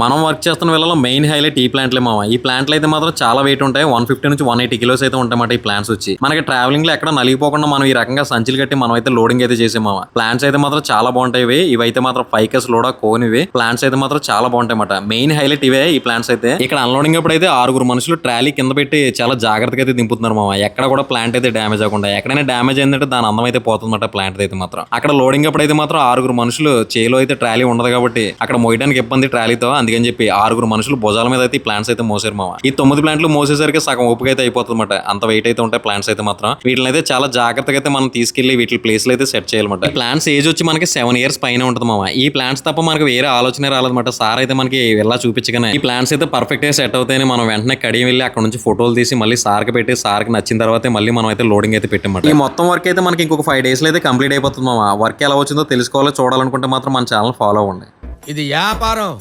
మనం వర్క్ చేస్తున్న వేళలో మెయిన్ హైలైట్ ఈ ప్లాంట్లే మామ. ఈ ప్లాంట్లు అయితే మాత్రం చాలా వెయిట్ ఉంటాయి. 150 నుంచి 180 కిలోస్ అయితే ఉంటాయన్నమాట ఈ ప్లాంట్స్ వచ్చి. మనకి ట్రావెలింగ్ లో ఎక్కడ నలిగిపోకుండా మనం ఈ రకంగా సంచులు కట్టి మనం అయితే లోడింగ్ అయితే చేసాం మామ. ప్లాంట్స్ అయితే మాత్రం చాలా బాగుంటాయి. ఇవైతే మాత్రం ఫైకస్ లోడా కోనివి ప్లాంట్స్ అయితే మాత్రం చాలా బాగుంటాయి అన్నమాట. మెయిన్ హైలైట్ ఇవే ఈ ప్లాంట్స్ అయితే. ఇక్కడ అన్లోడింగ్ అప్పుడు అయితే 6 మనుషులు ట్రాలీ కింద పెట్టి చాలా జాగ్రత్తగా అయితే దింపుతున్నారు మామ. ఎక్కడ కూడా ప్లాంట్ అయితే డ్యామేజ్ అవ్వకుండా. ఎక్కడైనా డ్యామేజ్ అయిందంటే దాని అందం అయితే పోతుందన్నమాట ప్లాంట్ అయితే మాత్రం. అక్కడ లోడింగ్ అప్పుడు అయితే మాత్రం 6 మనుషులు చేలో అయితే ట్రాలీ ఉండదు కాబట్టి అక్కడ మోయడానికి ఇబ్బంది ట్రాలీతో. అందుకని చెప్పి 6 మనుషులు భుజాల మీద అయితే ఈ ప్లాంట్స్ అయితే మోసారు మామ. ఈ 9 ప్లాంట్లు మోసేసరికి సగం ఓపిక అయితే అయిపోతుందన్నమాట. అంత వెయిట్ అయితే ఉంటాయి ప్లాంట్స్ అయితే మాత్రం. వీటిని అయితే చాలా జాగ్రత్తగా అయితే మనం తీసుకెళ్లి వీటి ప్లేస్ లో అయితే సెట్ చేయాలన్నమాట. ప్లాంట్స్ ఏజ్ వచ్చి మనకి 7 ఇయర్స్ పైన ఉంటుంది మామ. ఈ ప్లాంట్స్ తప్ప మనకి వేరే ఆలోచన రాలేదన్నమాట. సార్ అయితే మనకి వెళ్ళా చూపించగానే ఈ ప్లాంట్స్ అయితే పర్ఫెక్ట్ గా సెట్ అవుతాయని మనం వెంటనే కడిగి వెళ్ళి అక్కడ నుంచి ఫోటోలు తీసి మళ్ళీ సార్కి పెట్టి సార్కి నచ్చిన తర్వాత మళ్ళీ మనం అయితే లోడింగ్ అయితే పెట్టామన్నమాట. ఈ మొత్తం వర్క్ అయితే మనకి ఇంకొక 5 డేస్ లో అయితే కంప్లీట్ అయిపోతుంది మామ. వర్క్ ఎలా వచ్చిందో తెలుసుకోవాలో చూడాలనుకుంటే మాత్రం మన ఛానల్ ఫాలో అవ్వండి. ఇది వ్యాపారం.